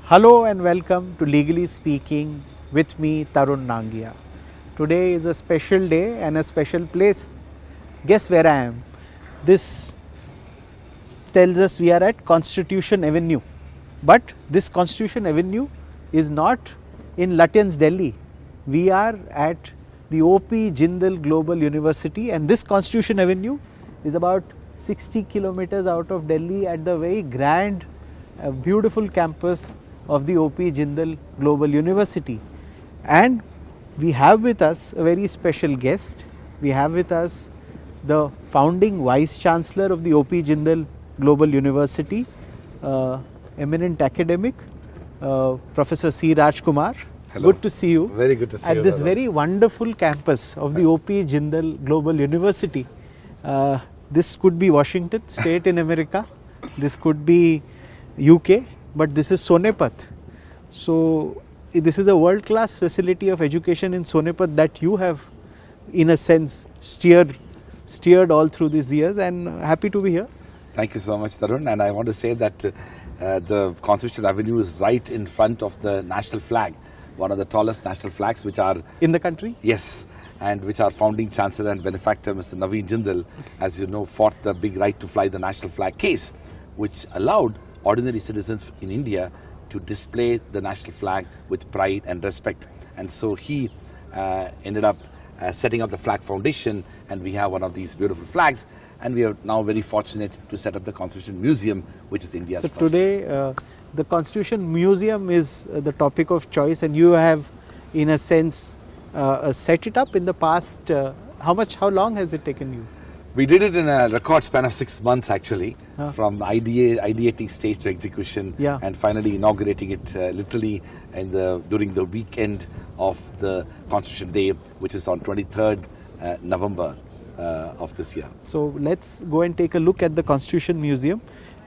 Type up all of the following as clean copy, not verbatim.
Hello and welcome to Legally Speaking with me, Tarun Nangia. Today is a special day and a special place. Guess where I am? This tells us we are at Constitution Avenue. But this Constitution Avenue is not in Lutyens, Delhi. We are at the O.P. Jindal Global University, and this Constitution Avenue is about 60 kilometers out of Delhi at the very grand, beautiful campus of the O.P. Jindal Global University. And we have with us a very special guest. We have with us the founding Vice Chancellor of the O.P. Jindal Global University, eminent academic, Professor C. Rajkumar. Hello. Good to see you. Very good to see you. At this very wonderful campus of the O.P. Jindal Global University. This could be Washington State in America. This could be UK, but this is Sonepat. So this is a world-class facility of education in Sonepat that you have, in a sense, steered all through these years, and happy to be here. Thank you so much, Tarun. And I want to say that the Constitution Avenue is right in front of the national flag, one of the tallest national flags which are in the country. Yes, and which our founding chancellor and benefactor, Mr. Naveen Jindal, as you know, fought the big right to fly the national flag case, which allowed ordinary citizens in India to display the national flag with pride and respect. And so he ended up setting up the Flag Foundation, and we have one of these beautiful flags, and we are now very fortunate to set up the Constitution Museum, which is India's first. So today the Constitution Museum is the topic of choice, and you have, in a sense, set it up in the past. How long has it taken you? We did it in a record span of 6 months, actually, from ideating stage to execution, and finally inaugurating it literally during the weekend of the Constitution Day, which is on 23rd November of this year. So let's go and take a look at the Constitution Museum.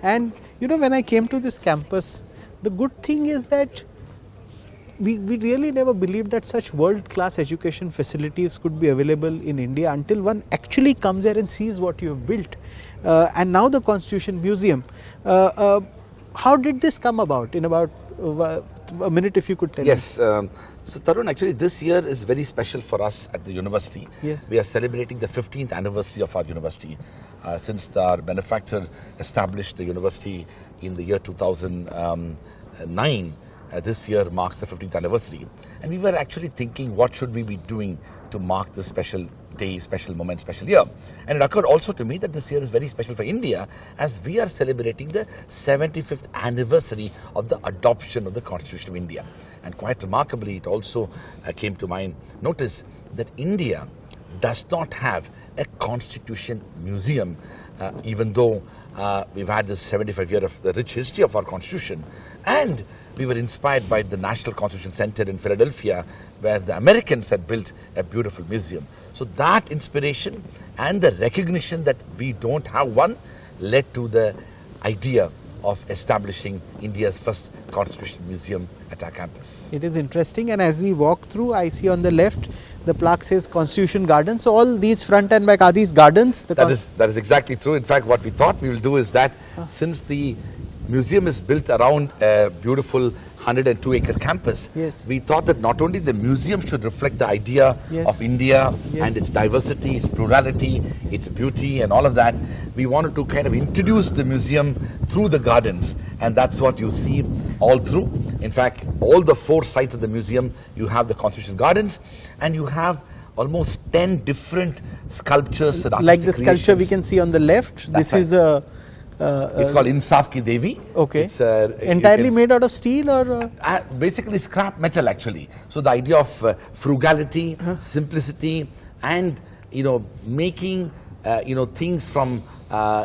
And you know, when I came to this campus, the good thing is that we really never believed that such world-class education facilities could be available in India until one actually comes here and sees what you have built. And now the Constitution Museum. How did this come about? In about a minute, if you could tell me. Yes. So Tarun, actually this year is very special for us at the university. Yes. We are celebrating the 15th anniversary of our university. Since our benefactor established the university in the year 2009, this year marks the 15th anniversary, and we were actually thinking, what should we be doing to mark this special day, special moment, special year? And it occurred also to me that this year is very special for India, as we are celebrating the 75th anniversary of the adoption of the Constitution of India. And quite remarkably, it also came to my notice that India does not have a Constitution Museum, even though we've had this 75 year of the rich history of our Constitution. And we were inspired by the National Constitution Center in Philadelphia, where the Americans had built a beautiful museum. So that inspiration and the recognition that we don't have one led to the idea of establishing India's first Constitution Museum at our campus. It is interesting, and as we walk through, I see on the left the plaque says Constitution Garden. So all these front and back, are these gardens? That is exactly true. In fact, what we thought we will do is that since the museum is built around a beautiful 102-acre campus, we thought that not only the museum should reflect the idea of India and its diversity, its plurality, its beauty and all of that, we wanted to kind of introduce the museum through the gardens, and that's what you see all through. In fact, all the 4 sides of the museum, you have the Constitution Gardens, and you have almost 10 different sculptures and artistic like the sculpture creations. we can see on the left. This is a it's called Insaf Ki Devi. Okay. It's entirely made out of steel, or basically scrap metal, actually. So the idea of frugality, simplicity, and making things from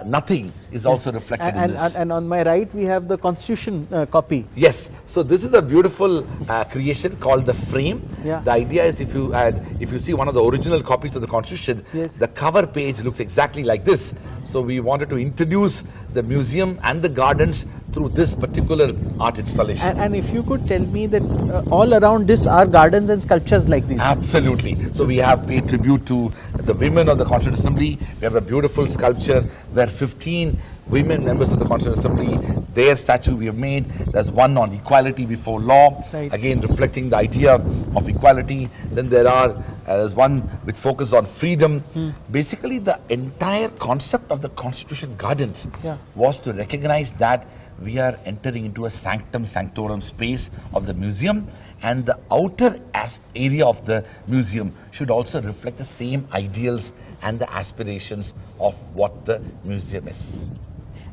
nothing is also reflected in this. And on my right we have the Constitution copy. Yes. So this is a beautiful creation called the frame. The idea is if you see one of the original copies of the Constitution, the cover page looks exactly like this. So we wanted to introduce the museum and the gardens through this particular art installation. And if you could tell me that all around this are gardens and sculptures like this. Absolutely. So we have paid tribute to the women of the Constituent Assembly. We have a beautiful sculpture where 15 women members of the Constituent Assembly, their statue we have made. There's one on equality before law, Right. again reflecting the idea of equality. Then there's one which focuses on freedom. Basically, the entire concept of the Constitution Gardens Yeah. was to recognize that we are entering into a sanctum sanctorum space of the museum, and the outer area of the museum should also reflect the same ideals and the aspirations of what the museum is.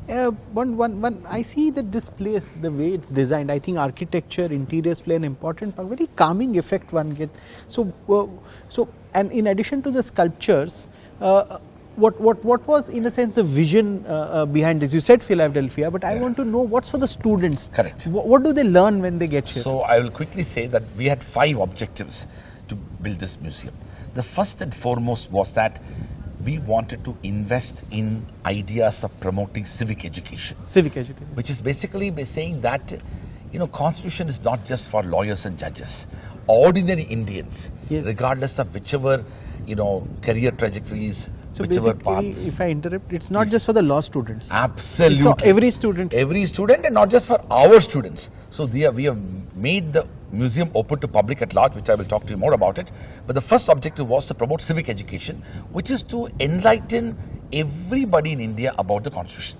I see that this place, the way it's designed, I think architecture, interiors play an important part, very calming effect one gets. And in addition to the sculptures, what was in a sense the vision behind this? You said Philadelphia, but I want to know what's for the students. Correct. What do they learn when they get here? So I will quickly say that we had 5 objectives to build this museum. The first and foremost was that we wanted to invest in ideas of promoting civic education. Civic education. Which is basically by saying that, Constitution is not just for lawyers and judges. Ordinary Indians, Yes. regardless of whichever, career trajectories, So whichever basically, paths. if I interrupt, it's not Please. just for the law students. Absolutely. It's for every student. Every student, and not just for our students. So we have made the museum open to public at large, which I will talk to you more about it. But the first objective was to promote civic education, which is to enlighten everybody in India about the Constitution.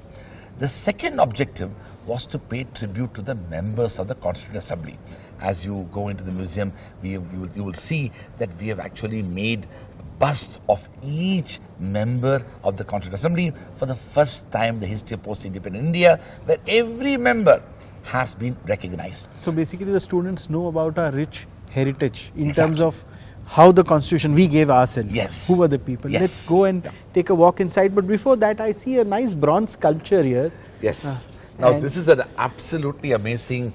The second objective was to pay tribute to the members of the Constituent Assembly. As you go into the museum, you will see that we have actually made bust of each member of the Constituent Assembly for the first time in the history of post-independent India, where every member has been recognized. So basically, the students know about our rich heritage in Exactly. terms of how the Constitution we gave ourselves. Yes. Who were the people? Yes. Let's go and take a walk inside. But before that, I see a nice bronze sculpture here. Yes. Now, and- this is an absolutely amazing,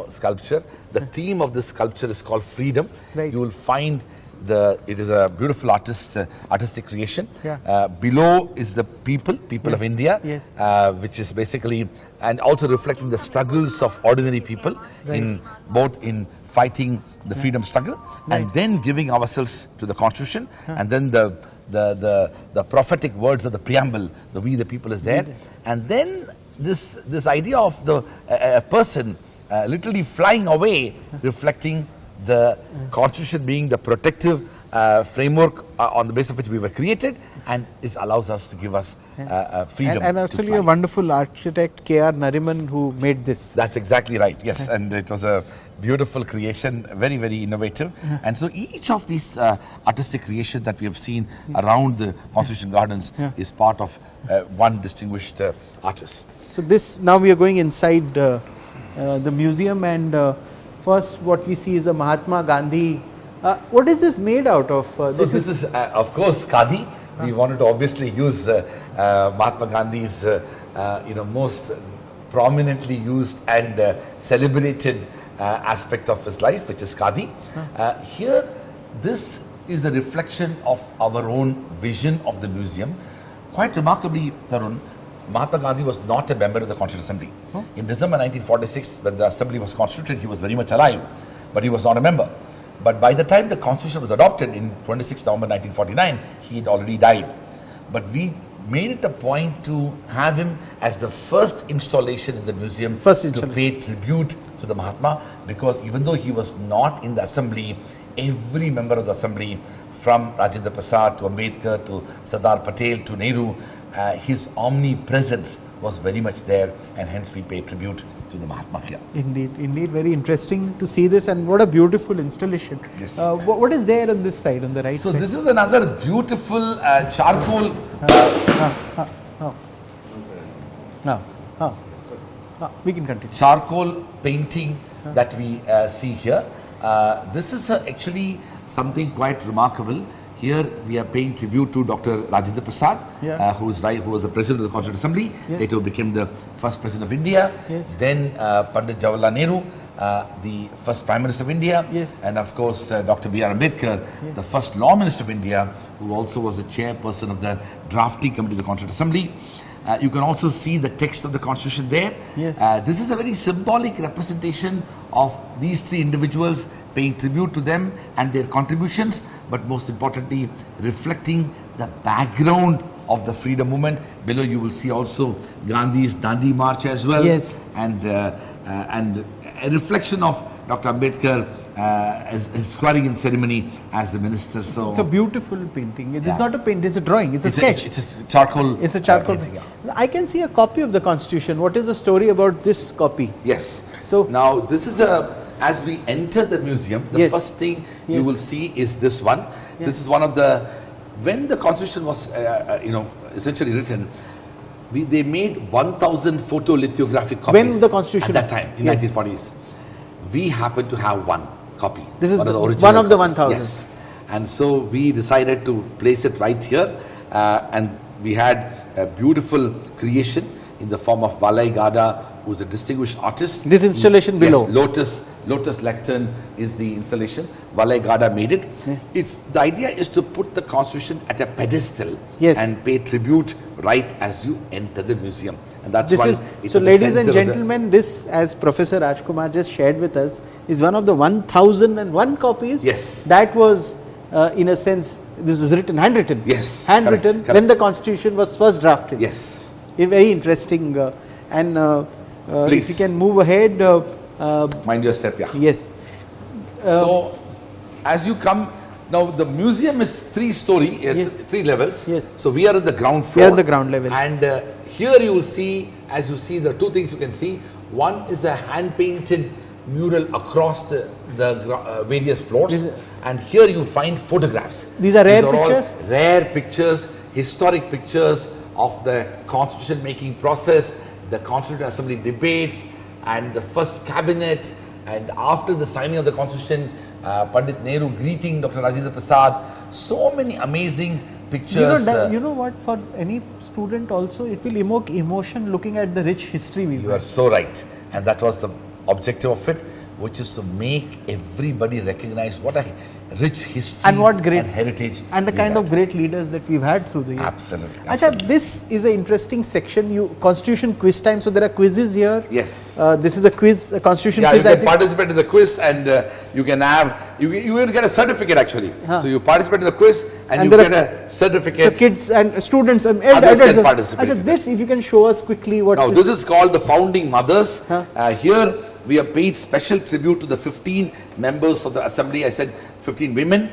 sculpture. The theme of this sculpture is called freedom. Right. You will find it is a beautiful artistic creation. Yeah. Below is the people of India, Yes. which is basically, and also reflecting the struggles of ordinary people in fighting the freedom struggle, and then giving ourselves to the Constitution, and then the prophetic words of the preamble, the we the people is there, and then this idea of a person literally flying away, reflecting the Constitution being the protective framework on the basis of which we were created, and it allows us to give us freedom. And to actually, fly. a wonderful architect, K.R. Nariman, who made this. That's exactly right, yes. And it was a beautiful creation, very, very innovative. And so each of these artistic creations that we have seen around the Constitution Gardens is part of one distinguished artist. So this, now we are going inside the museum, and first what we see is a Mahatma Gandhi. What is this made out of? So this is of course, Khadi. We wanted to obviously use Mahatma Gandhi's, most prominently used and celebrated aspect of his life, which is Khadi. Here, this is a reflection of our own vision of the museum. Quite remarkably, Tarun, Mahatma Gandhi was not a member of the Constituent Assembly. In December 1946, when the Assembly was constituted, he was very much alive, but he was not a member. But by the time the Constitution was adopted in 26 November 1949, he had already died. But we made it a point to have him as the first installation in the museum to pay tribute to the Mahatma, because even though he was not in the Assembly, every member of the Assembly, from Rajendra Prasad to Ambedkar to Sardar Patel to Nehru, his omnipresence was very much there, and hence we pay tribute to the Mahatma here. Indeed, very interesting to see this, and what a beautiful installation. Yes. What is there on this side, on the right so side? So this is another beautiful charcoal. We can continue. Charcoal painting that we see here. This is actually something quite remarkable. Here we are paying tribute to Dr. Rajendra Prasad, who was the president of the Constituent Assembly. Later became the first president of India. Then Pandit Jawaharlal Nehru, the first Prime Minister of India. And of course Dr. B.R. Ambedkar, the first Law Minister of India, who also was the chairperson of the drafting committee of the Constituent Assembly. You can also see the text of the Constitution there. This is a very symbolic representation of these three individuals, paying tribute to them and their contributions, but most importantly, reflecting the background of the freedom movement. Below you will see also Gandhi's Dandi March as well. Yes. And a reflection of Dr. Ambedkar his swearing-in ceremony as the minister. So it's a beautiful painting. It is not a paint, it's a drawing, it's a sketch. It's a charcoal. It's a charcoal painting. Yeah. I can see a copy of the Constitution. What is the story about this copy? Yes. So now this is as we enter the museum, the first thing you will see is this one. Yes. This is one of the, when the Constitution was essentially written, they made 1,000 photolithographic copies. When the Constitution? At that time, in 1940s. We happen to have one copy. This is one of the original one of the copies. 1,000. Yes. And so we decided to place it right here. And we had a beautiful creation in the form of Valai Gada, who's a distinguished artist. This installation below. Yes, Lotus Lectern is the installation. Valai Gada made it. Yeah. The idea is to put the Constitution at a pedestal and pay tribute right as you enter the museum. And that's so ladies and gentlemen, this, as Professor Rajkumar just shared with us, is one of the 1,001 copies. Yes. That was in a sense, this is handwritten. Yes. Handwritten correct. when the Constitution was first drafted. Yes. Very interesting. If you can move ahead. Mind your step, yeah. Yes. So, as you come, now the museum is 3-story, 3 levels. Yes. So, we are at the ground floor. We are at the ground level. And here you will see, as you see, the 2 things you can see. One is a hand-painted mural across the various floors. And here you find photographs. These are rare pictures? Rare pictures, historic pictures of the constitution making process, the Constituent Assembly debates, and the first cabinet, and after the signing of the constitution, Pandit Nehru greeting Dr. Rajendra Prasad. So many amazing pictures. You know what, for any student also, it will evoke emotion looking at the rich history we've You are so right. And that was the objective of it, which is to make everybody recognize what a rich history and what great heritage and the kind of great leaders that we've had through the years. Absolutely. Achha, this is an interesting section. Constitution quiz time. So there are quizzes here. Yes. This is a quiz, a Constitution quiz. You can participate in the quiz, and you can have you will get a certificate actually. So you participate in the quiz, and you get a certificate. So kids and students and others can participate. Achha, this, if you can show us quickly what. Now this is called the founding mothers. Here we have paid special tribute to the 15 members of the assembly. I said 15 women.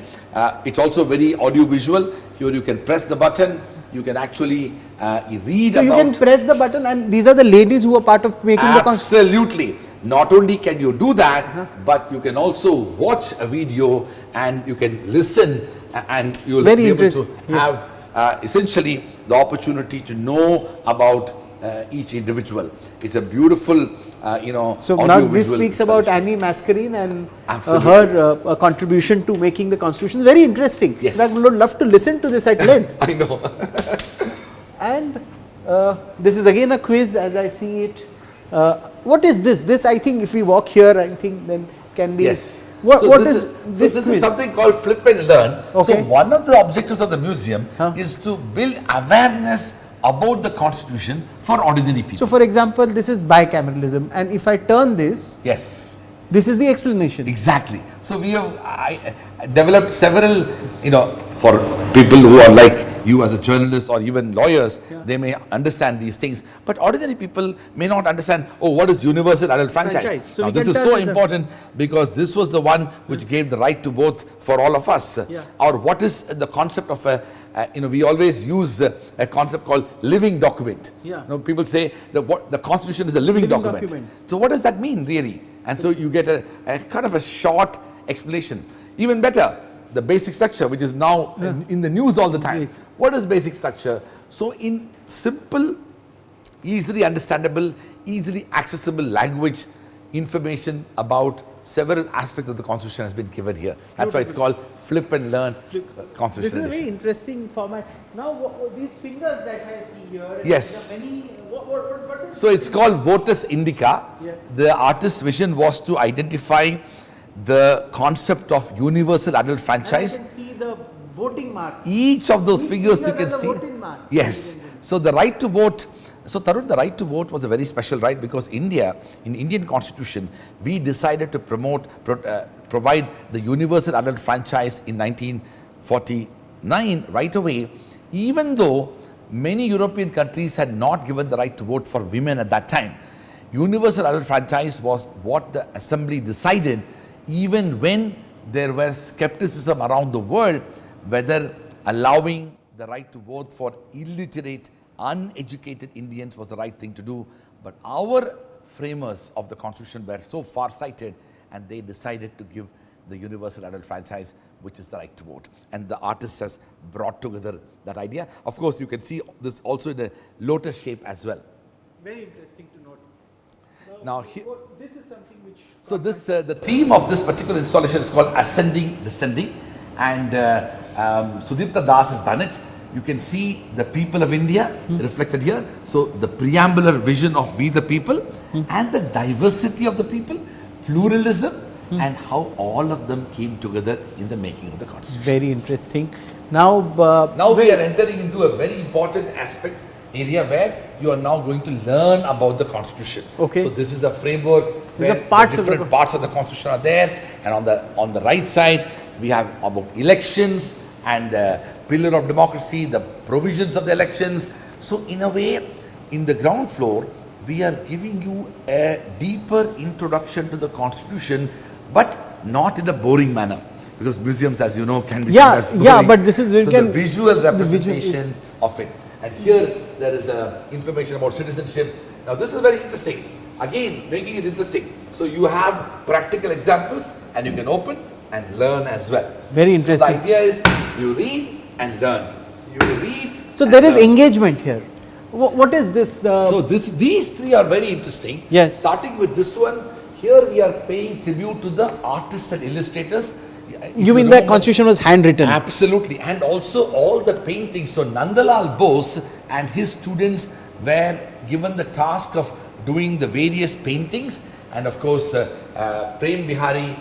It's also very audio-visual. Here you can press the button. You can actually read. So you can press the button, and these are the ladies who are part of making the Constitution. Absolutely. Not only can you do that, but you can also watch a video and you can listen, and you will be able to have essentially the opportunity to know about each individual. It's a beautiful, So now this speaks about Annie Mascarene and her contribution to making the Constitution. Very interesting. Yes. I would love to listen to this at length. I know. And this is again a quiz as I see it. What is this? This, I think, if we walk here, I think then can be. Yes. What is this? This is something called Flip and Learn. Okay. So one of the objectives of the museum is to build awareness about the Constitution for ordinary people. So, for example, this is bicameralism, and if I turn this, yes, this is the explanation. Exactly. So we have developed several, for people who are like you as a journalist or even lawyers, they may understand these things, but ordinary people may not understand, what is universal adult franchise? So now this is so important because this was the one which gave the right to vote for all of us. Or what is the concept of we always use a concept called living document. People say that the Constitution is a living document. So what does that mean really? And so you get a kind of a short explanation. Even better, the basic structure, which is now in the news all the time. Yes. What is basic structure? So in simple, easily understandable, easily accessible language, information about several aspects of the Constitution has been given here. That's why it's called Flip and Learn Constitution. This is a very interesting format. Now, these fingers that I see here. Yes. What is so it's called Votus Indica. Yes. The artist's vision was to identify the concept of universal adult franchise. And I can see the voting mark. Each of those figures you can see. Voting mark. Yes. So the right to vote. So Tarun, the right to vote was a very special right because India, in Indian Constitution, we decided to provide the universal adult franchise in 1949 right away, even though many European countries had not given the right to vote for women at that time. Universal adult franchise was what the assembly decided, even when there was skepticism around the world whether allowing the right to vote for illiterate, uneducated Indians was the right thing to do. But our framers of the constitution were so far-sighted, and they decided to give the universal adult franchise, which is the right to vote. And the artist has brought together that idea. Of course, you can see this also in a lotus shape as well. Very interesting to note. Now, This is something which... So this the theme of this particular installation is called Ascending, Descending, and Sudipta Das has done it. You can see the people of India reflected here. So the preambular vision of we the people and the diversity of the people, pluralism, and how all of them came together in the making of the constitution. Very interesting. Now, We are entering into a very important aspect area where you are now going to learn about the constitution. Okay. So this is the framework where parts the of different parts of the constitution are there, and on the right side we have about elections and pillar of democracy, the provisions of the elections. So in a way, in the ground floor, we are giving you a deeper introduction to the constitution, but not in a boring manner. Because museums, as you know, can be sometimes boring. but this is so the visual representation of it. And here there is information about citizenship. Now this is very interesting. Again, making it interesting. So you have practical examples, and you can open and learn as well. Very interesting. So the idea is you read and learn. You read. So there is engagement here. What is this? So these three are very interesting. Yes. Starting with this one, here we are paying tribute to the artists and illustrators. You mean the constitution was handwritten? Absolutely. And also all the paintings. So Nandalal Bose and his students were given the task of doing the various paintings. And of course, Prem Bihari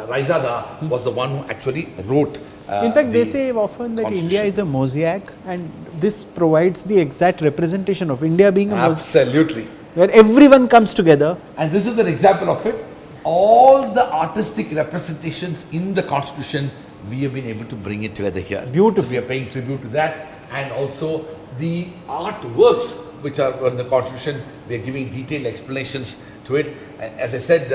Raizada was the one who actually wrote. In fact, they say often that India is a mosaic, and this provides the exact representation of India being a mosaic. Absolutely. Where everyone comes together. And this is an example of it. All the artistic representations in the constitution, we have been able to bring it together here. Beautiful. So we are paying tribute to that, and also the artworks which are in the constitution, we are giving detailed explanations to it. And as I said,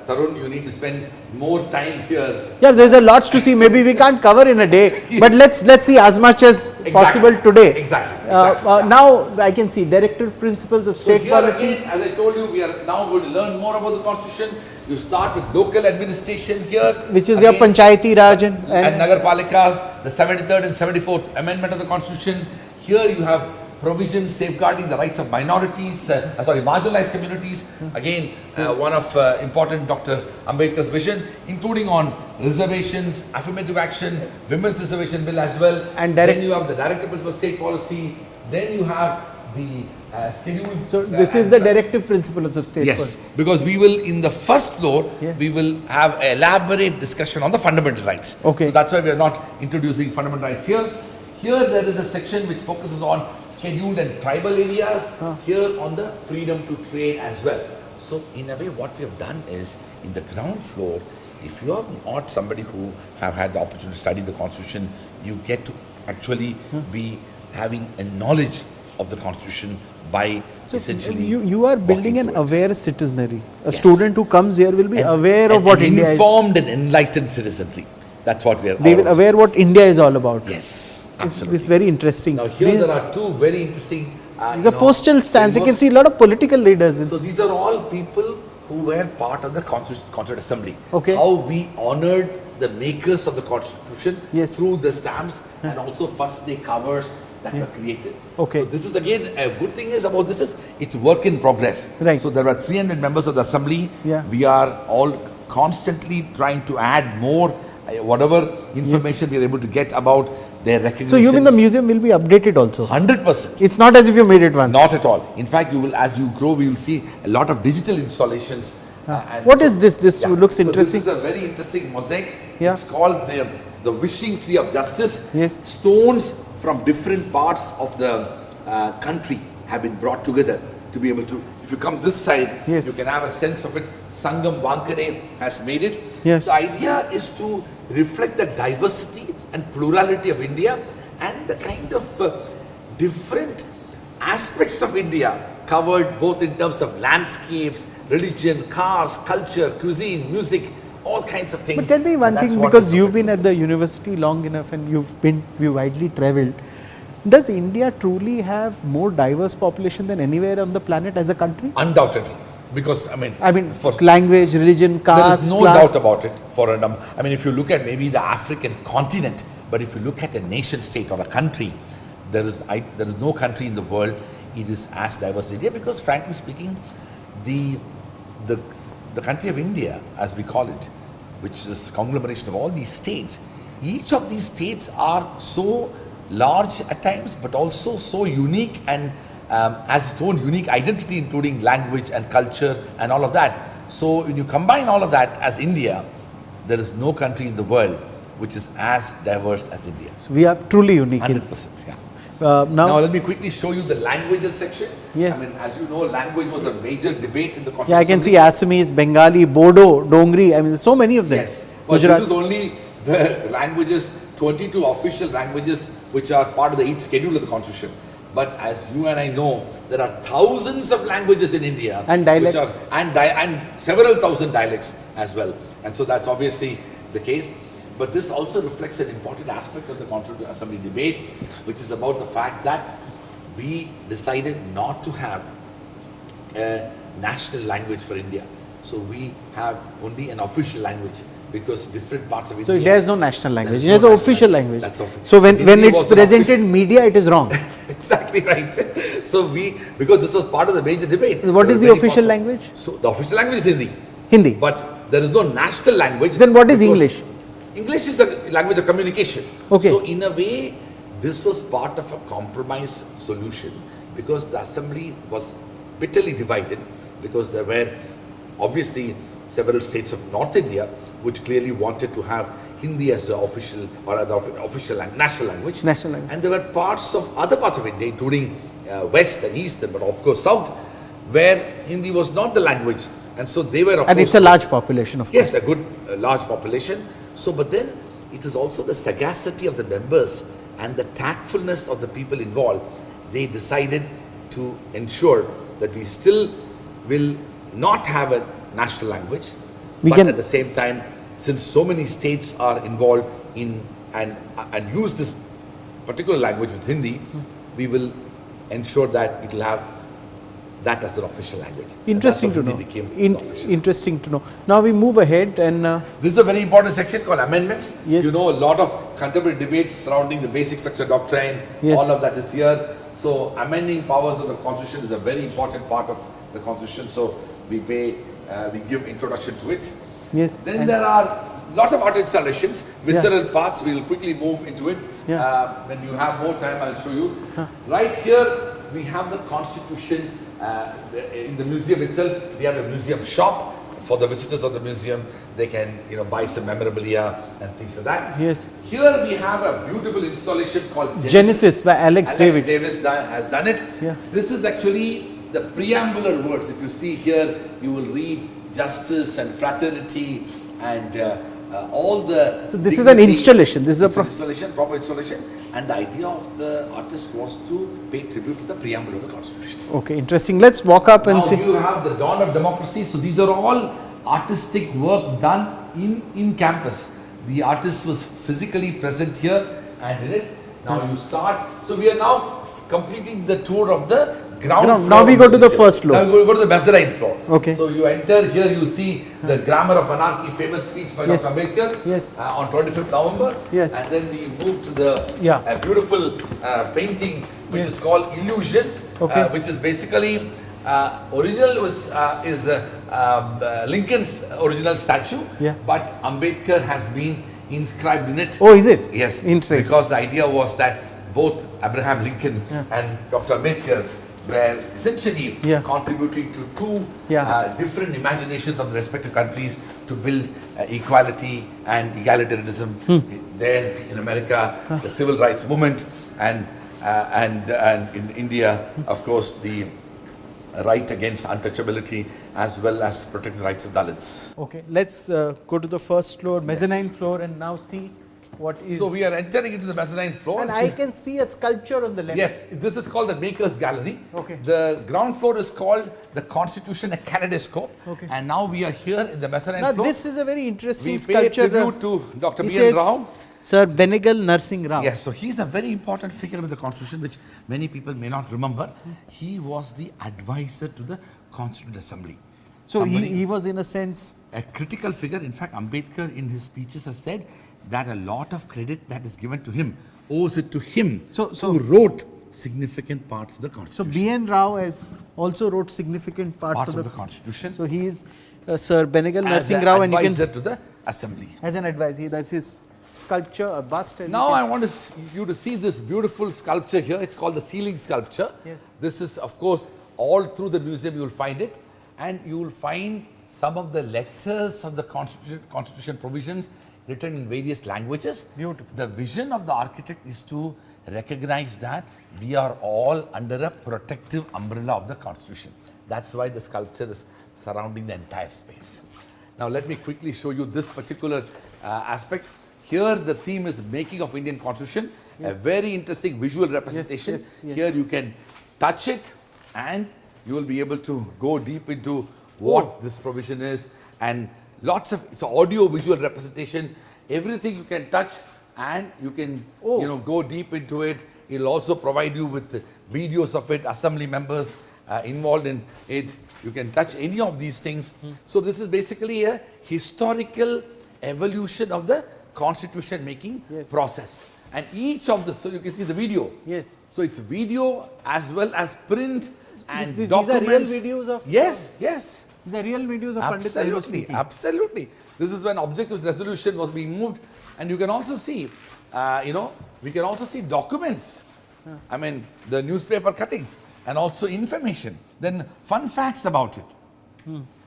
Tarun, you need to spend more time here. Yeah, there's a lot to see. Maybe we can't cover in a day, but let's see as much as possible today. Exactly. Now I can see directive principles of state here policy. Again, as I told you, we are now going to learn more about the constitution. You start with local administration here, which is your Panchayati Raj and Nagarpalikas, the 73rd and 74th Amendment of the Constitution. Here you have provisions safeguarding the rights of minorities, marginalized communities. Again, one of important Dr. Ambedkar's vision, including on reservations, affirmative action, women's reservation bill as well. And then you have the directive for state policy. Then you have the schedule. So this is the directive principles of state policy. Yes, because we will, in the first floor, we will have an elaborate discussion on the fundamental rights. Okay. So that's why we are not introducing fundamental rights here. Here there is a section which focuses on scheduled and tribal areas. Here on the freedom to trade as well. So in a way, what we have done is, in the ground floor, if you are not somebody who have had the opportunity to study the constitution, you get to actually be having a knowledge of the constitution by essentially you are building an aware citizenry. A student who comes here will be aware of what India is. Informed and enlightened citizenry. That's what we are. They will aware what India is all about. Yes, absolutely. This is very interesting. Now here there are two very interesting. These are postal stamps. You can see a lot of political leaders. So these are all people who were part of the Constituent Assembly. Okay. How we honored the makers of the Constitution through the stamps and also first day covers that were created. Okay. So this is again a good thing is about this is it's work in progress. Right. So there are 300 members of the assembly. Yeah. We are all constantly trying to add more whatever information we are able to get about their recognition. So you mean the museum will be updated also? 100%. It's not as if you made it once. Not at all. In fact, you will, as you grow, we will see a lot of digital installations. What is this? This looks interesting. So this is a very interesting mosaic. Yeah. It's called the wishing tree of justice. Yes. Stones from different parts of the country have been brought together to be able to. If you come this side, you can have a sense of it. Sangam Wankade has made it. Yes. The idea is to reflect the diversity and plurality of India and the kind of different aspects of India covered both in terms of landscapes, religion, cars, culture, cuisine, music, all kinds of things. But tell me one thing, because you've been at the university long enough and you've widely travelled. Does India truly have more diverse population than anywhere on the planet as a country? Undoubtedly, because I mean, for language, religion, caste, there is no doubt about it. I mean, if you look at maybe the African continent, but if you look at a nation state or a country, there is no country in the world it is as diverse as India, because frankly speaking, the country of India, as we call it, which is a conglomeration of all these states, each of these states are so large at times, but also so unique and has its own unique identity, including language and culture and all of that. So when you combine all of that as India, there is no country in the world which is as diverse as India. So we are truly unique. 100%, yeah. Now let me quickly show you the languages section. Yes. I mean, as you know, language was a major debate in the Constitution. Yeah, I can see Assamese, Bengali, Bodo, Dongri. I mean, there's so many of them. Yes. But this is only the languages, 22 official languages, which are part of the 8th schedule of the Constitution. But as you and I know, there are thousands of languages in India. And dialects. And several thousand dialects as well. And so that's obviously the case. But this also reflects an important aspect of the Constituent Assembly debate, which is about the fact that we decided not to have a national language for India. So we have only an official language, because different parts of India. So there is no national language. There There's no an official language. That's official. So when Hindi it's was an presented in media, it is wrong. Exactly right. So because this was part of the major debate. What is the official language? So the official language is Hindi. Hindi. But there is no national language. Then what is English? English is the language of communication. Okay. So in a way, this was part of a compromise solution, because the assembly was bitterly divided, because there were obviously several states of North India which clearly wanted to have Hindi as the official or the official national language. National language. And there were parts of other parts of India, including West and East, but of course South, where Hindi was not the language. And so they were opposed. And it's a large population, of course. Yes, a good large population. So, but then it is also the sagacity of the members and the tactfulness of the people involved. They decided to ensure that we still will not have a national language, but at the same time, since so many states are involved in and use this particular language, which is Hindi, we will ensure that it will have that as an official language. Interesting to know. Interesting to know. Now we move ahead and... this is a very important section called amendments. Yes. You know, a lot of contemporary debates surrounding the basic structure doctrine. Yes. All of that is here. So amending powers of the Constitution is a very important part of the Constitution. So we give introduction to it. Yes. Then there are lots of art installations, visceral parts. We will quickly move into it. Yeah. When you have more time, I'll show you. Right here, we have the Constitution. In the museum itself, we have a museum shop for the visitors of the museum. They can, buy some memorabilia and things like that. Yes. Here we have a beautiful installation called Genesis by Alex David. Davis has done it. Yeah. This is actually the preambular words. If you see here, you will read justice and fraternity and all the. So this is an installation. This is a proper installation, and the idea of the artist was to pay tribute to the preamble of the Constitution. Okay, interesting. Let's walk up and see. Now you have the dawn of democracy. So these are all artistic work done in campus. The artist was physically present here and did it. Now you start. So we are now completing the tour of the ground floor. Now we go to the first floor. Now we go to the mezzanine floor. Okay. So you enter here, you see the Grammar of Anarchy, famous speech by Yes. Dr. Ambedkar Yes. On 25th November. Yes. And then we move to the beautiful painting which is called Illusion, which is basically original is Lincoln's original statue, but Ambedkar has been inscribed in it. Oh, is it? Yes. Interesting. Because the idea was that both Abraham Lincoln and Dr. Ambedkar were essentially contributing to two different imaginations of the respective countries to build equality and egalitarianism. There in America, the civil rights movement, and in India, of course, the right against untouchability as well as protecting the rights of Dalits. Okay, let's go to the first floor, mezzanine floor, and now see what is. So we are entering into the mezzanine floor. And I can see a sculpture on the left. Yes, this is called the Makers Gallery. Okay. The ground floor is called the Constitution, a Kaleidoscope. Okay. And now we are here in the mezzanine Now floor. this is a very interesting We pay sculpture. tribute to Dr. It B.N. says Rao. Sir Benegal Narsingh Rao. Yes, so he's a very important figure in the Constitution, which many people may not remember. He was the advisor to the Constituent Assembly. So he was in a sense A critical figure. In fact, Ambedkar in his speeches has said that a lot of credit that is given to him owes it to him who wrote significant parts of the so Constitution. B.N. Rao has also wrote significant parts of the Constitution. So he is Sir Benegal as Narsingh an Rao, and you advisor can to the Assembly. as an advisor. That's his sculpture, a bust. As Now I want you to see this beautiful sculpture here. It's called the ceiling sculpture. Yes. This is, of course, all through the museum you will find it. And you will find some of the letters of the Constitution provisions written in various languages. Beautiful. The vision of the architect is to recognize that we are all under a protective umbrella of the Constitution. That's why the sculpture is surrounding the entire space. Now let me quickly show you this particular aspect. Here the theme is making of Indian Constitution, a very interesting visual representation. Yes. Here you can touch it and you will be able to go deep into what this provision is, and lots of audio visual representation, everything you can touch, and you can go deep into it. It will also provide you with videos of it, assembly members involved in it. You can touch any of these things. So this is basically a historical evolution of the Constitution making process. And each of this, so you can see the video. Yes. So it's video as well as print and These documents. are real videos of. Yes. These are real videos of Pandit Nehru speaking. Absolutely. This is when objectives resolution was being moved, and you can also see, we can also see documents. I mean, the newspaper cuttings and also information. Then fun facts about it,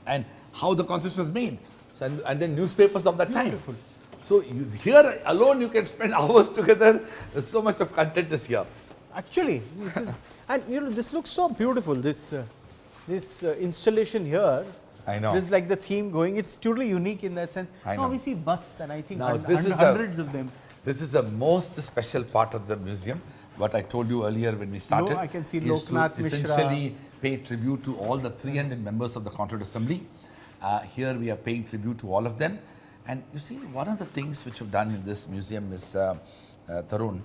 and how the Constitution was made, and then newspapers of that time. Beautiful. So here alone you can spend hours together. There's so much of content is here. Actually, this is, and this looks so beautiful. This installation here. I know. This is like the theme going. It's totally unique in that sense. I Now know. we see busts, and I think Now, this is hundreds of them. This is the most special part of the museum. What I told you earlier when we started, I can see is to Loknath Mishra. essentially pay tribute to all the 300 members of the Constituent Assembly. Here we are paying tribute to all of them. And you see, one of the things which we've done in this museum is, Tarun,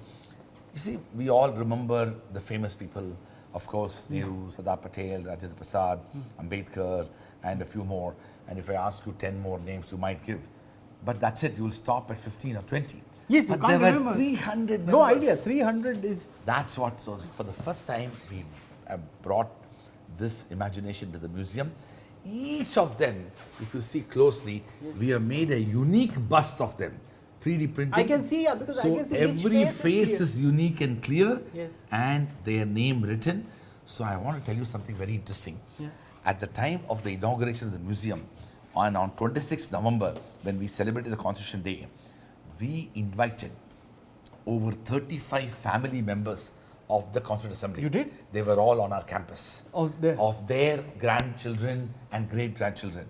you see, we all remember the famous people, of course, Nehru, Sardar Patel, Rajendra Prasad, Ambedkar, and a few more. And if I ask you 10 more names, you might give. But that's it, you'll stop at 15 or 20. Yes, but you can't there remember. were 300 members. No idea. 300 is. That's what, so for the first time, we brought this imagination to the museum. Each of them, if you see closely, we have made a unique bust of them. 3D printing. I can see, because so I can see every each face is unique and clear, Yes. and their name written. So I want to tell you something very interesting. Yeah. At the time of the inauguration of the museum, on 26th November, when we celebrated the Constitution Day, we invited over 35 family members of the Constituent Assembly. You did? They were all on our campus. Of their grandchildren and great-grandchildren.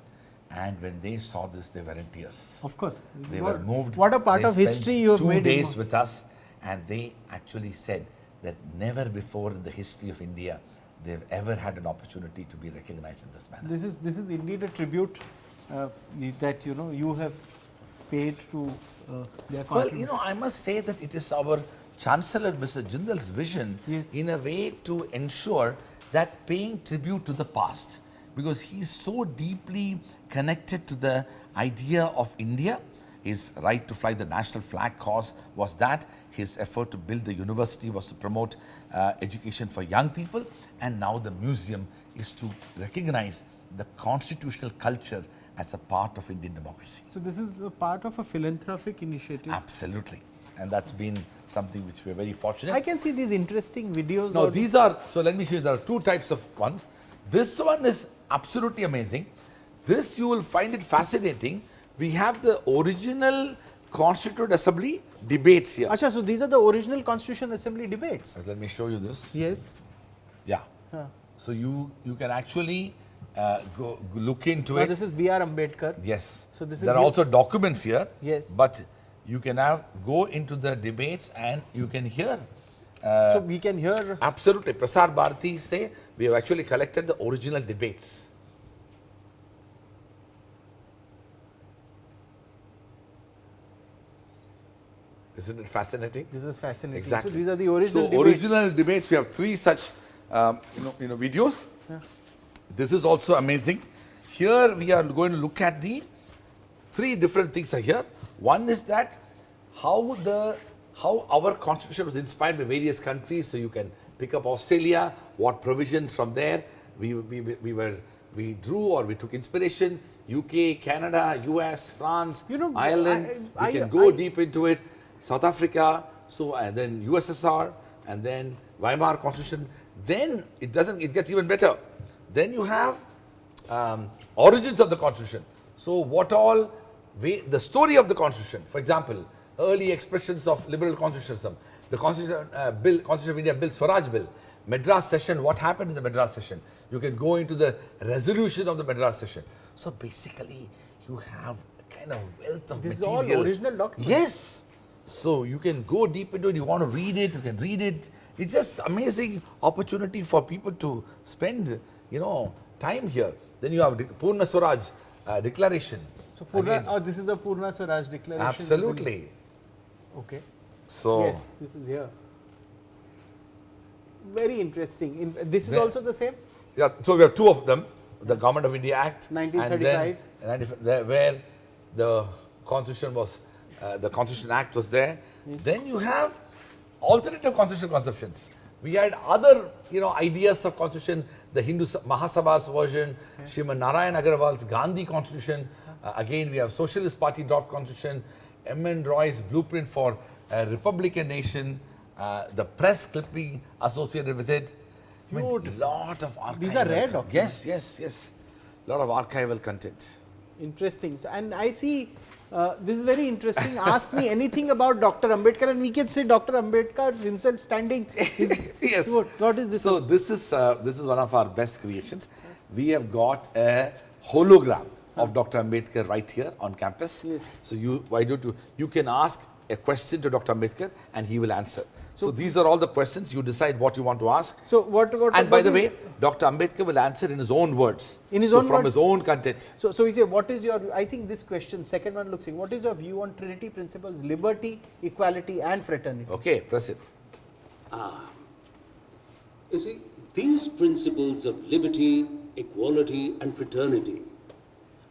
And when they saw this, they were in tears. Of course. They were moved. What a part They of spent history you have 2 made. days with us, and they actually said that never before in the history of India they've ever had an opportunity to be recognized in this manner. This is indeed a tribute that you have paid to their Well, contribution. I must say that it is our Chancellor, Mr. Jindal's vision in a way to ensure that paying tribute to the past, because he's so deeply connected to the idea of India. His right to fly the national flag cause was that. His effort to build the university was to promote education for young people. And now the museum is to recognize the constitutional culture as a part of Indian democracy. So this is a part of a philanthropic initiative. Absolutely. And that's been something which we're very fortunate. I can see these interesting videos. No, these are, so let me show you, there are 2 types of ones. This one is absolutely amazing. This you will find it fascinating. We have the original Constituent Assembly debates here. Achha, so these are the original Constitution Assembly debates. Let me show you this. Yes. Yeah. So you can actually go look into Now it. this is B.R. Ambedkar. Yes. So this there is are also documents here. Yes. But you can now go into the debates and you can hear. So we can hear. Absolutely. Prasar Bharati say we have actually collected the original debates. Isn't it fascinating? This is fascinating. Exactly. So these are the original debates. Original debates. We have 3 such, videos. Yeah. This is also amazing. Here we are going to look at the 3 different things are here. One is that how our constitution was inspired by various countries. So you can pick up Australia, what provisions from there we drew or we took inspiration. UK, Canada, US, France, Ireland. We can go deep into it. South Africa, and then USSR, and then Weimar Constitution. Then it gets even better. Then you have origins of the Constitution. So the story of the Constitution. For example, early expressions of liberal constitutionalism. The Constitution of India Bill, Swaraj Bill. Madras session, what happened in the Madras session? You can go into the resolution of the Madras session. So basically, you have a kind of wealth of this material. is all original documents. Yes. So you can go deep into it. You want to read it, you can read it. It's just amazing opportunity for people to spend, time here. Then you have Purna Swaraj declaration. So this is the Purna Swaraj declaration. Absolutely. Okay. So yes, this is here. Very interesting. This is also the same? Yeah, so we have 2 of them. The Government of India Act. 1935. And then, where the Constitution was, the Constitution Act was there. Yes. Then you have alternative constitutional conceptions. We had other, ideas of constitution. The Hindu Mahasabha's version, Sriman Narayan Agarwal's Gandhi Constitution. Again, we have Socialist Party draft Constitution. M.N. Roy's blueprint for a Republican nation. The press clipping associated with it. Lot of archival. These are rare documents. Yes. Lot of archival content. Interesting. So, and I see this is very interesting. Ask me anything about Dr. Ambedkar, and we can say Dr. Ambedkar himself standing. Yes. What is this? So this is one of our best creations. We have got a hologram of Dr. Ambedkar right here on campus. Yes. So you can ask a question to Dr. Ambedkar and he will answer. So these are all the questions. You decide what you want to ask. So what and by the way, Dr. Ambedkar will answer in his own words. From his own content. So he said, what is your, I think this question, second one looks like, what is your view on Trinity principles, liberty, equality and fraternity? Okay, press it. You see, these principles of liberty, equality and fraternity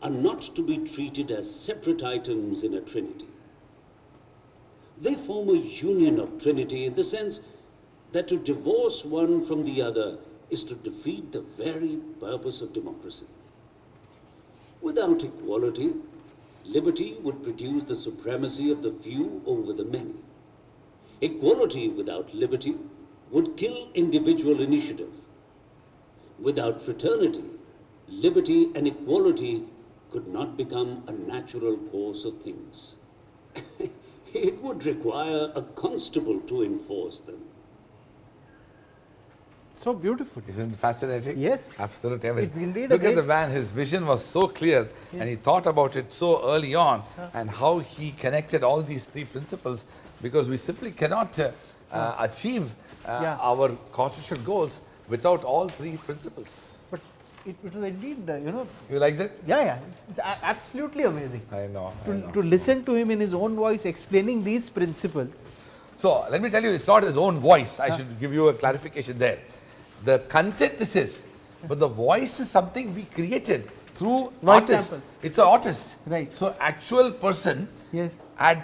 are not to be treated as separate items in a trinity. They form a union of trinity in the sense that to divorce one from the other is to defeat the very purpose of democracy. Without equality, liberty would produce the supremacy of the few over the many. Equality without liberty would kill individual initiative. Without fraternity, liberty and equality could not become a natural course of things. It would require a constable to enforce them. So beautiful. Isn't it fascinating? Yes. Absolutely. It's indeed look at the man, his vision was so clear and he thought about it so early on and how he connected all these 3 principles, because we simply cannot achieve our constitutional goals without all 3 principles. But it was indeed, You liked it? Yeah. It's absolutely amazing. I know. To listen to him in his own voice explaining these principles. So let me tell you, it's not his own voice. I should give you a clarification there. The content is his, but the voice is something we created through artists. Samples. It's an artist. Right. So actual person had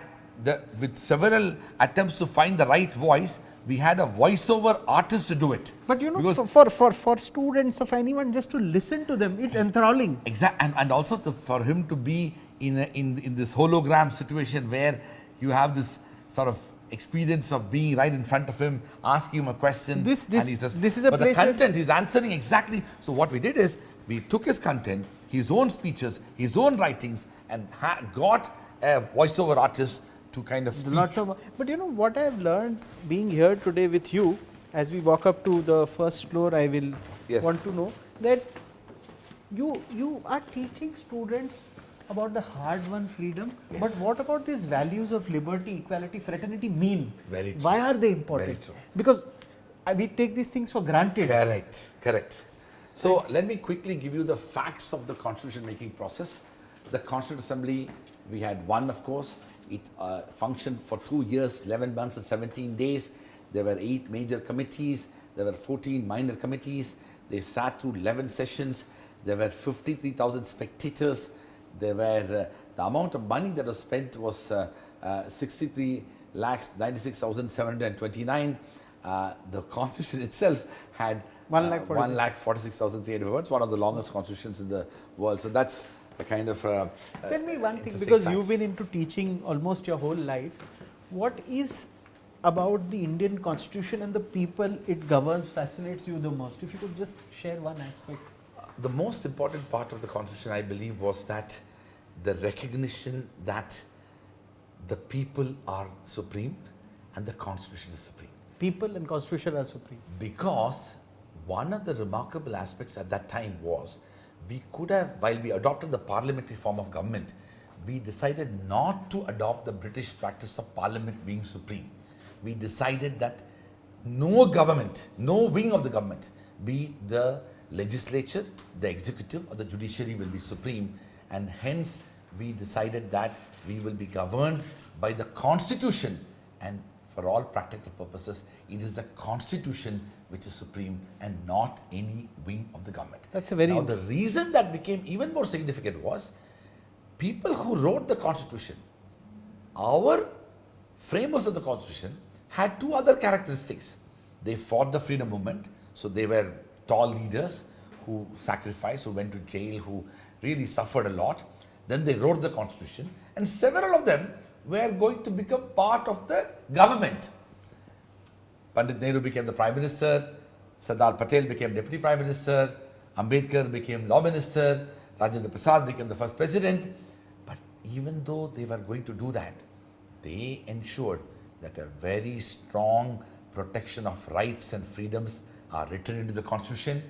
with several attempts to find the right voice, we had a voiceover artist to do it. But for students of anyone, just to listen to them, it's enthralling. Exactly, and also for him to be in this hologram situation where you have this sort of experience of being right in front of him, asking him a question. This is a but place the content, he's answering exactly. So what we did is, we took his content, his own speeches, his own writings, and got a voiceover artist to kind of speak. But what I have learned being here today with you, as we walk up to the first floor, I will want to know that you are teaching students about the hard-won freedom, Yes. but what about these values of liberty, equality, fraternity mean? Very true. Why are they important? Very true. Because we take these things for granted. Correct, correct. So let me quickly give you the facts of the constitution making process. The Constituent Assembly, we had one, of course. It functioned for 2 years, 11 months and 17 days. There were 8 major committees. There were 14 minor committees. They sat through 11 sessions. There were 53,000 spectators. There were, the amount of money that was spent was 63,96,729. The constitution itself had 1,46,300 words, one of the longest constitutions in the world. So that's a kind of Tell me one thing, interesting because facts. you've been into teaching almost your whole life. What is about the Indian constitution and the people it governs fascinates you the most? If you could just share one aspect. The most important part of the constitution, I believe, was that the recognition that the people are supreme and the constitution is supreme. People and constitution are supreme. Because one of the remarkable aspects at that time was, we could have, while we adopted the parliamentary form of government, we decided not to adopt the British practice of parliament being supreme. We decided that no government, no wing of the government, be it the legislature, the executive or the judiciary, will be supreme, and hence we decided that we will be governed by the constitution, and for all practical purposes it is the constitution which is supreme and not any wing of the government. That's a very Now the reason that became even more significant was people who wrote the constitution, our framers of the constitution, had 2 other characteristics. They fought the freedom movement, so they were tall leaders who sacrificed, who went to jail, who really suffered a lot. Then they wrote the constitution, and several of them were going to become part of the government. Pandit Nehru became the Prime Minister, Sardar Patel became Deputy Prime Minister, Ambedkar became Law Minister, Rajendra Prasad became the first President. But even though they were going to do that, they ensured that a very strong protection of rights and freedoms are written into the constitution.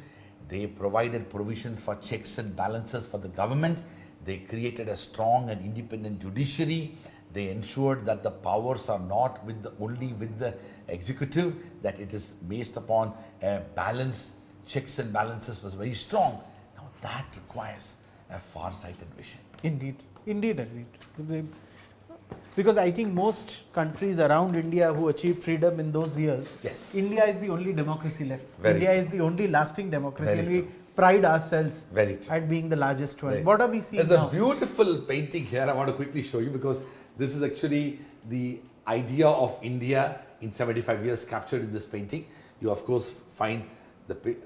They provided provisions for checks and balances for the government. They created a strong and independent judiciary. They ensured that the powers are not only with the executive, that it is based upon a balance. Checks and balances was very strong. Now that requires a far-sighted vision. Indeed, indeed. Because I think most countries around India who achieved freedom in those years, Yes. India is the only democracy left. Very India true. is the only lasting democracy, Very and we true. pride ourselves Very true. at being the largest one. Right. What are we seeing There's now? a beautiful painting here I want to quickly show you, because this is actually the idea of India in 75 years captured in this painting. You of course find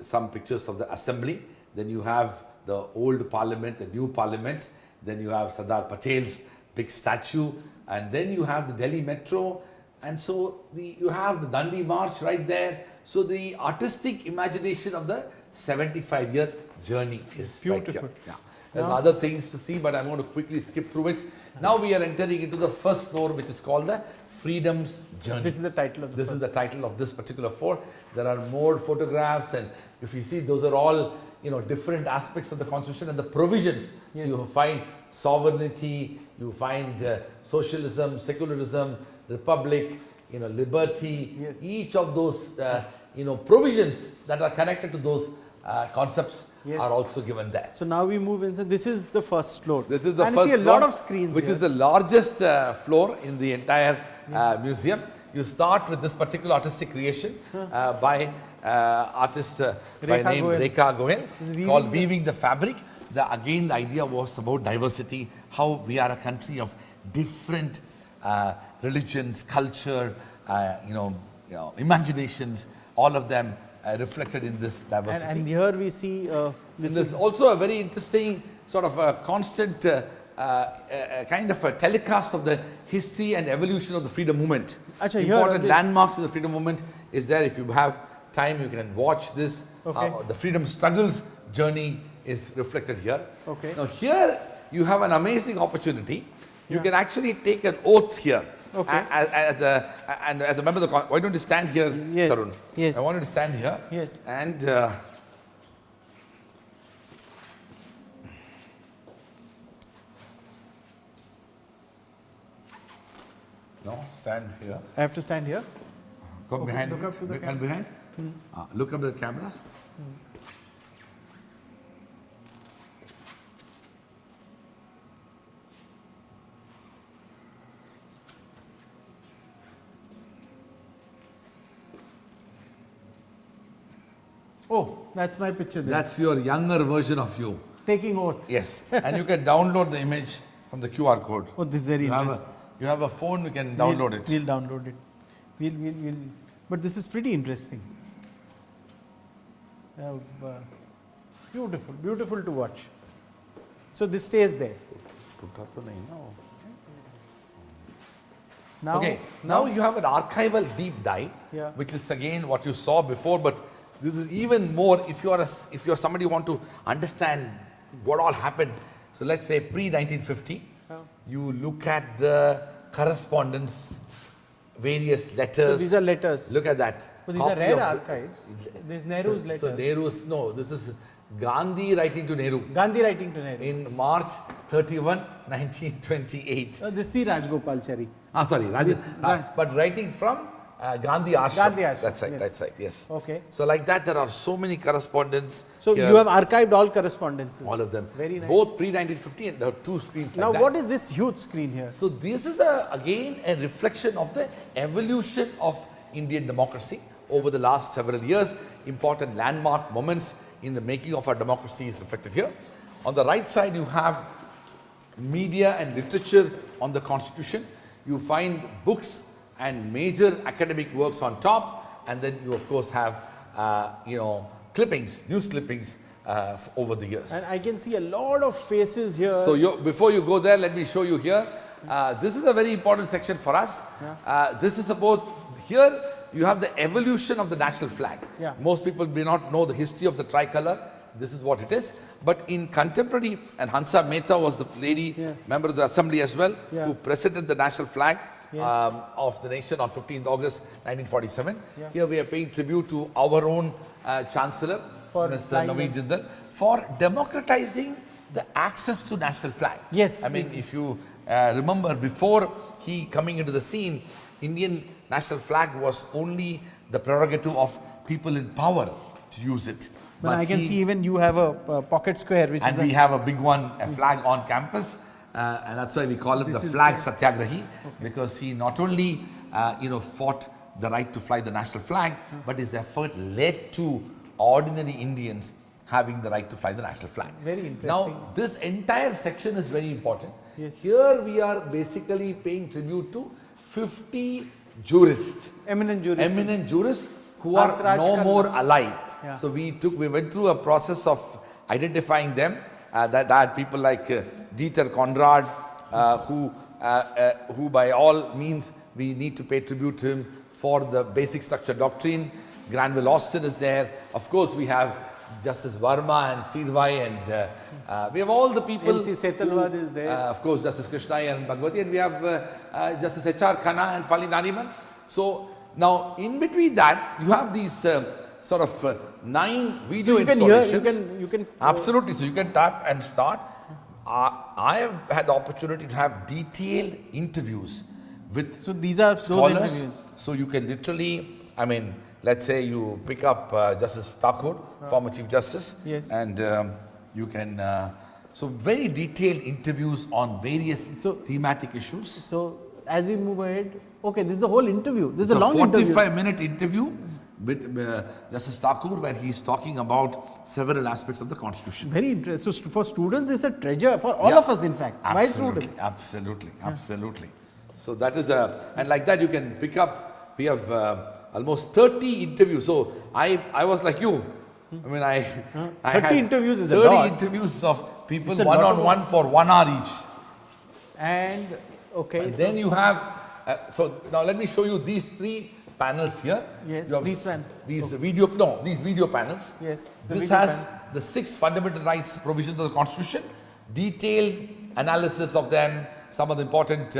some pictures of the assembly. Then you have the old parliament, the new parliament. Then you have Sardar Patel's big statue. And then you have the Delhi metro. And so you have the Dandi March right there. So the artistic imagination of the 75-year journey is Beautiful. right here. Yeah. There's other things to see, but I'm going to quickly skip through it. Now we are entering into the first floor, which is called the Freedom's Journey. This is the title of the This is the title of this particular floor. There are more photographs, and if you see, those are all different aspects of the constitution and the provisions. Yes. So you find sovereignty, you find socialism, secularism, republic, liberty. Yes. Each of those provisions that are connected to those concepts Yes. are also given there. So now we move inside. This is the first floor. This is the and first see a floor, lot of screens which here. is the largest floor in the entire museum. You start with this particular artistic creation by artist by Rekha name Goel. Rekha Goel, This is called Weaving the Fabric. Again, the idea was about diversity, how we are a country of different religions, culture, imaginations, all of them reflected in this diversity. and here we see this There's also a very interesting sort of a constant kind of a telecast of the history and evolution of the freedom movement. Acha, here Important on this- landmarks of the freedom movement is there. If you have time, you can watch this. Okay. The freedom struggles journey is reflected here. Okay. Now here you have an amazing opportunity. You can actually take an oath here. Okay. As a member of the why don't you stand here, Yes. Tarun? Yes. I want you to stand here. Yes. And No, stand here. I have to stand here? Come Okay, behind. look up to the Look camera. behind. Look up at the camera. Oh, that's my picture there. That's your younger version of you. Taking oaths. Yes. And you can download the image from the QR code. Oh, this is very interesting. You have a phone, you can download it. We'll download it. We'll. But this is pretty interesting. Beautiful, beautiful to watch. So this stays there. Now, Okay, now you have an archival deep dive, Yeah. which is again what you saw before, but this is even more if you're somebody who want to understand what all happened. So let's say pre-1950, you look at the correspondence, various so letters. these are letters. Look at that. But these are Copy rare of the- archives. There's Nehru's So letters. Nehru's, no, this is Gandhi writing to Nehru Gandhi writing to Nehru. in March 31, 1928. This is Rajgopalchari. Sorry, but writing from Gandhi Ashram. Gandhi Ashram, That's right, yes. that's right, yes. Okay. So like that, there are so many correspondence. So here, you have archived all correspondences. all of them. Very nice. Both pre-1950 and there are two screens Now, like that. what is this huge screen here? So this is again a reflection of the evolution of Indian democracy over the last several years. Important landmark moments in the making of our democracy is reflected here. On the right side, you have media and literature on the constitution. You find books and major academic works on top, and then you of course have clippings, news clippings over the years. And I can see a lot of faces here. So before you go there, let me show you here. This is a very important section for us. This is supposed, here you have the evolution of the national flag. Yeah. Most people may not know the history of the tricolor. This is what it is. But in contemporary, and Hansa Mehta was the lady, member of the assembly as well, who presented the national flag of the nation on 15th August 1947. Here we are paying tribute to our own Chancellor, Mr. Naveen Jindal, for democratizing the access to national flag. Yes. I mean, if you remember, before he coming into the scene, Indian national flag was only the prerogative of people in power to use it. But I can see even you have a pocket square, which and is we have a big one, a flag on campus, and that's why we call him the flag satyagrahi, because he not only fought the right to fly the national flag, but his effort led to ordinary Indians having the right to fly the national flag. Very interesting. Now, this entire section is very important. Yes. Here we are basically paying tribute to 50 jurists, eminent jurists. eminent jurists who are Hansraj no Khanna. more alive. Yeah. So we went through a process of identifying them. That had people like Dieter Conrad, who by all means we need to pay tribute to him for the basic structure doctrine. Granville Austin is there. Of course, we have Justice Verma and Sirvai, and we have all the people. MC Setalwad is there. Of course, Justice Krishna and Bhagwati, and we have Justice H.R. Khanna and Fali Nariman. So now, in between that, you have these sort of 9 video So you can installations. hear, you can Absolutely. So you can tap and start. I have had the opportunity to have detailed interviews with So these are those scholars. interviews. So you can literally, I mean, let's say you pick up Justice Thakur, former Chief Justice, Yes. and you can, so very detailed interviews on various thematic issues. So as we move ahead, okay, this is the whole interview. This is a It's long interview. 45-minute interview with Justice Thakur, where he's talking about several aspects of the Constitution. Very interesting. So for students, it's a treasure for all of us, in fact. My students. Absolutely. So that is and like that you can pick up. We have almost 30 interviews. So I was like you. I mean, I 30 had interviews is a 30 lot. interviews of people It's a lot of one-on-one for 1 hour each. And okay, And so then you have, so now let me show you these 3 panels here. Yes, You have these these video panels. Yes, the This video has the 6 fundamental rights provisions of the Constitution, detailed analysis of them, some of the important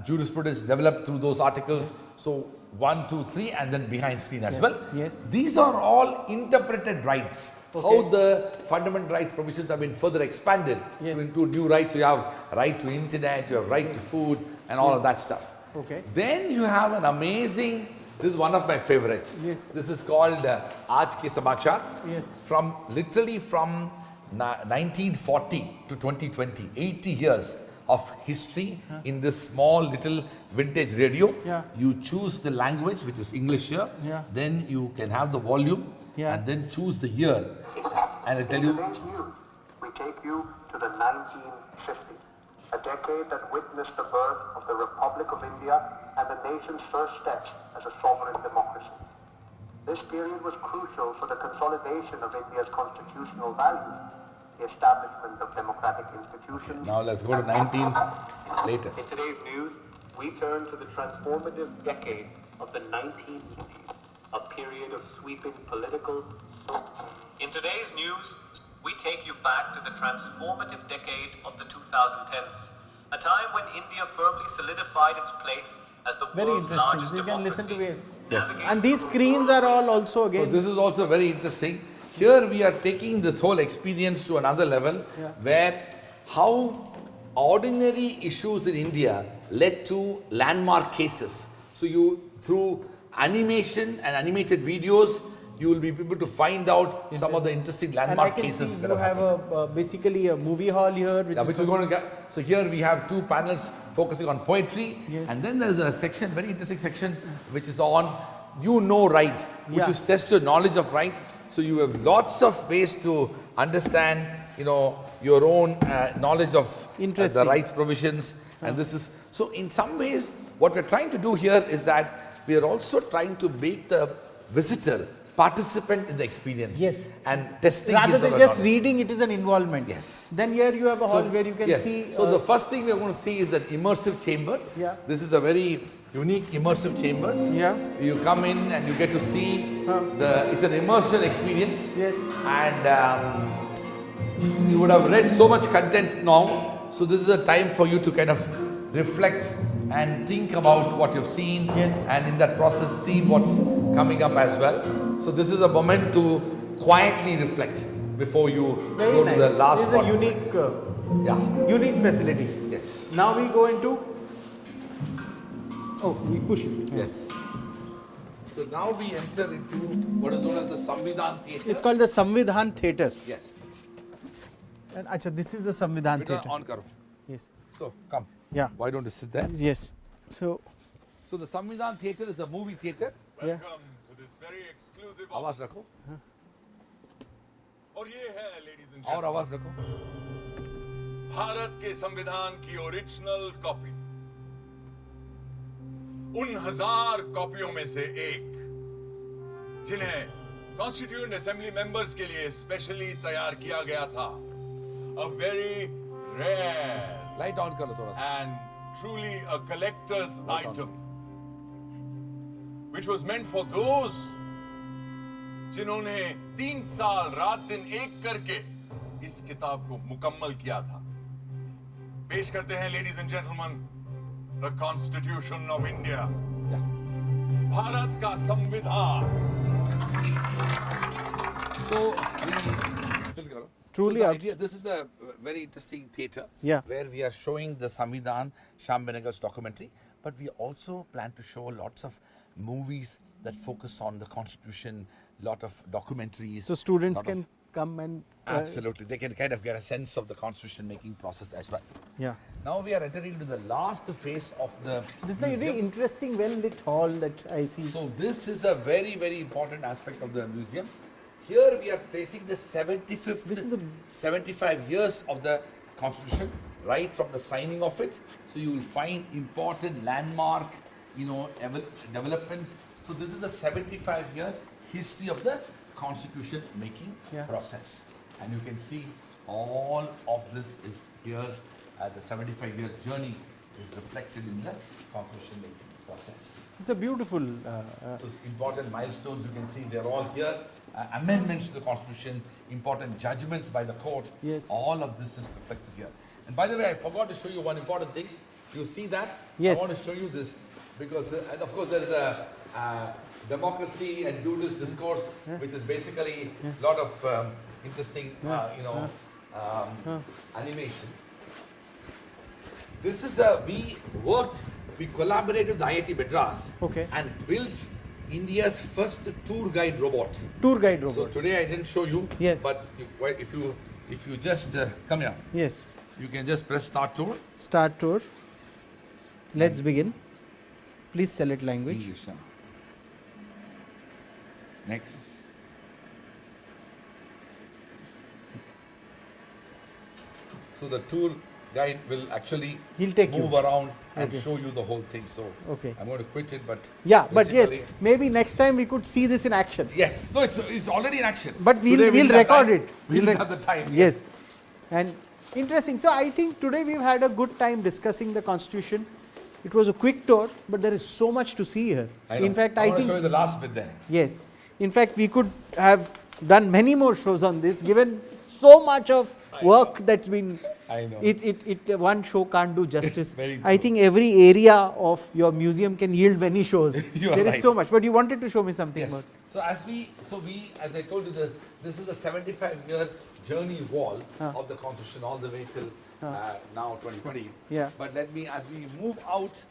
jurisprudence developed through those articles. So 1, 2, 3, and then behind screen as well. Yes. These are all interpreted rights. How the fundamental rights provisions have been further expanded Yes. to include new rights. So you have right to internet, you have right to food, and all of that stuff. Okay. Then you have an amazing, this is one of my favorites. Yes. This is called Aaj Ke Samachar. Yes. From literally from 1940 to 2020, 80 years of history in this small little vintage radio. Yeah. You choose the language, which is English here. Yeah. Then you can have the volume Yeah. and then choose the year. And I tell In you, today's news, we take you to the 1950s, a decade that witnessed the birth of the Republic of India and the nation's first steps as a sovereign democracy. This period was crucial for the consolidation of India's constitutional values, the establishment of democratic institutions. now let's go to 19 later. In today's news, we turn to the transformative decade of the 1980s, a period of sweeping political. In today's news, we take you back to the transformative decade of the 2010s, a time when India firmly solidified its place as the Very world's interesting. largest So you can listen to democracy. this. Yes. And these screens are all also So again. this is also very interesting. Here we are taking this whole experience to another level where how ordinary issues in India led to landmark cases. So you, through animation and animated videos, you will be able to find out some of the interesting And I landmark can cases see that you have have happened. basically a movie hall here, which Yeah, is which is going to get, so here we have two panels focusing on poetry, Yes. and then there's a section, very interesting section, which is on you know right, which Yeah. is test your knowledge of right. So you have lots of ways to understand, you know, your own knowledge of the Interesting. rights provisions, and this is so. In some ways, what we're trying to do here is that we are also trying to make the visitor participant in the experience. Yes. and testing rather his or than her just knowledge. reading, it is an involvement. Yes. Then here you have a hall where you can yes. see. So the first thing we're going to see is that immersive chamber. Yeah. This is a very unique immersive chamber. Yeah. You come in and you get to see it's an immersion experience. Yes. And you would have read so much content now. So this is a time for you to kind of reflect and think about what you've seen. Yes. And in that process, see what's coming up as well. So this is a moment to quietly reflect before you Very go nice. to the last This is a part. unique, Yeah. unique facility. Yes. Now we go into. Oh, we push. Yes. So now we enter into what is known as the Samvidhan Theatre. It's called the Samvidhan Theatre. Yes. And acha, this is the Samvidhan Beta, Theatre. on karo. Yes. So come. Yeah. Why don't you sit there? Yes. So, So the Samvidhan Theatre is a movie theatre. yeah. Welcome to this very exclusive आवाज रखो और ये है ladies and और आवाज रखो भारत के संविधान की ओरिजिनल कॉपी उन 1000 कॉपियों में से एक जिन्हें कॉन्स्टिट्यूएंट असेंबली मेंबर्स के लिए स्पेशली तैयार किया गया था a very rare light on करो थोड़ा सा and truly a collector's item which was meant for those जिन्होंने 3 साल रात दिन एक करके इस किताब को मुकम्मल किया था पेश करते हैं ladies and gentleman the constitution of India Bharat का संविधान So we still करो Truly so the outs- idea, this is a very interesting theatre Yeah. where we are showing the Samvidhan Shyam Benegal's documentary, but we also plan to show lots of movies that focus on the constitution, lot of documentaries. So students lot of- can come and. Absolutely, they can kind of get a sense of the constitution making process as well. Yeah. Now we are entering into the last phase of the This is a very museum. interesting, well lit hall that I see. So this is a very, very important aspect of the museum. Here we are tracing the 75th, This is a- 75 years of the Constitution, right from the signing of it. So you will find important landmark, you know, developments. So this is the 75-year history of the Constitution making Yeah. process. And you can see all of this is here. The 75-year journey is reflected in the Constitution making process. It's a beautiful. So important milestones, you can see they're all here. Amendments to the Constitution, important judgments by the court. Yes. All of this is reflected here. And by the way, I forgot to show you one important thing. You see that? Yes. I want to show you this because, and of course, there is a democracy and do this discourse, which is basically a lot of interesting, animation. This is we worked we collaborated with IIT Madras Okay. and built India's first tour guide robot. Tour guide So robot. today I didn't show you, Yes. but if you just come here, Yes. you can just press start tour. Start tour. Let's begin. Please select language. English. Next. So the tour guide will actually He'll take you. move around and Okay. show you the whole thing. So Okay. I'm going to quit it, but Yeah, but yes, basically- maybe next time we could see this in action. yes, no, it's already in action. But Today we'll we didn't have record time. it. We We'll didn't rec- have the time. Yes. And interesting. So I think today we've had a good time discussing the Constitution. It was a quick tour, but there is so much to see here. I know. In fact, I I want to think show you the last bit there. yes. In fact, we could have done many more shows on this, given so much of work that's been. I know. One show can't do justice. Very I true. think every area of your museum can yield many shows. You are There is right. so much. But you wanted to show me something Yes. more. So as I told you, this is the 75-year journey wall of the Constitution all the way till now 2020. Yeah. But as we move out,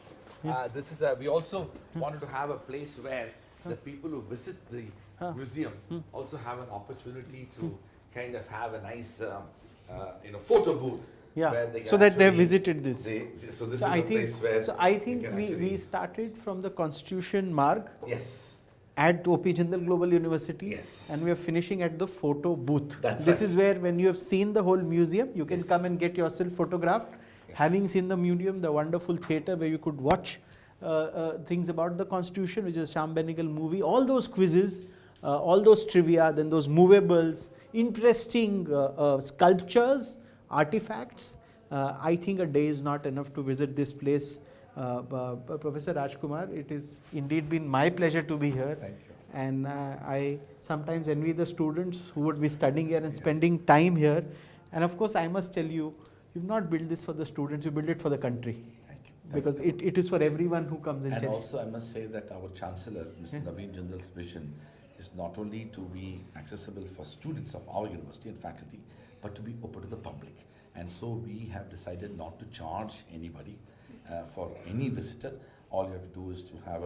we also wanted to have a place where the people who visit the museum also have an opportunity to kind of have a nice, photo booth. Yeah, where they can so that they have actually- visited this. So this So is I the think, place where so I you think can we actually- started from the Constitution Marg Yes. at OP Jindal Global University, Yes. and we are finishing at the photo booth. That's this right. is where, when you have seen the whole museum, you can Yes. come and get yourself photographed. Having seen the museum, the wonderful theatre where you could watch things about the Constitution, which is a Sham Benegal movie, all those quizzes, all those trivia, then those movables, interesting sculptures, artifacts. I think a day is not enough to visit this place. Professor Rajkumar, it is indeed been my pleasure to be here. Thank you. And I sometimes envy the students who would be studying here and spending time here. And of course, I must tell you, you've not built this for the students, you build it for the country. Thank you. Because it is for everyone who comes in. And also, I must say that our Chancellor, Mr. Naveen Jindal's vision is not only to be accessible for students of our university and faculty, but to be open to the public. And so we have decided not to charge anybody for any visitor. All you have to do is to have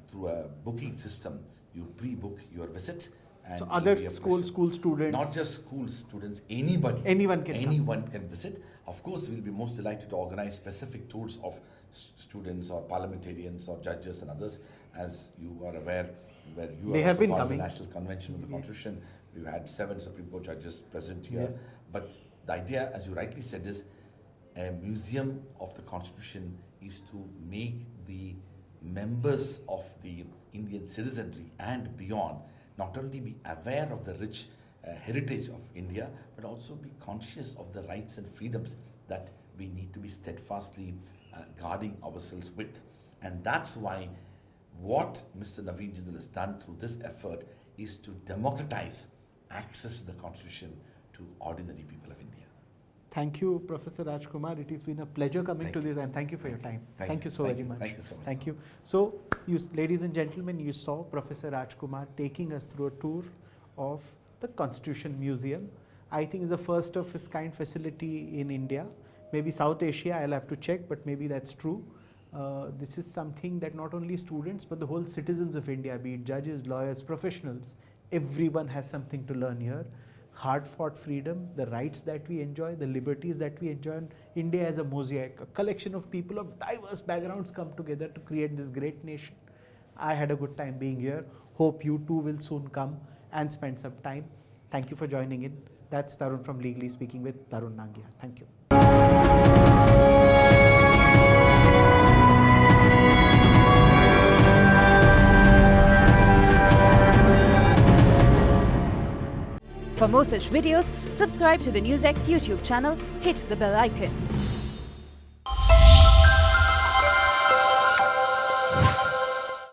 through a booking system, you pre-book your visit. And So it will other be a school pleasure. students. Not just school students, anybody. Anyone can come. Anyone can visit. Of course, we'll be most delighted to organize specific tours of students or parliamentarians or judges and others. As you are aware, where you They are have also been part coming. of the National Convention of the Constitution. We've had 7 Supreme Court judges present here. Yes. But the idea, as you rightly said, is a museum of the Constitution is to make the members of the Indian citizenry and beyond not only be aware of the rich heritage of India, but also be conscious of the rights and freedoms that we need to be steadfastly guarding ourselves with. And that's why what Mr. Naveen Jindal has done through this effort is to democratize access to the Constitution to ordinary people of India. Thank you, Professor Rajkumar. It has been a pleasure coming Thank to you. this, and thank you for your time. Thank you so Thank very you. much. Thank you so much. Thank you. So, ladies and gentlemen, you saw Professor Rajkumar taking us through a tour of the Constitution Museum. I think it's the first of its kind facility in India. Maybe South Asia, I'll have to check, but maybe that's true. This is something that not only students, but the whole citizens of India, be it judges, lawyers, professionals, everyone has something to learn here. Hard-fought freedom, the rights that we enjoy, the liberties that we enjoy. India as a mosaic, a collection of people of diverse backgrounds come together to create this great nation. I had a good time being here. Hope you too will soon come and spend some time. Thank you for joining in. That's Tarun from Legally Speaking with Tarun Nangia. Thank you. For more such videos, subscribe to the NewsX YouTube channel, hit the bell icon.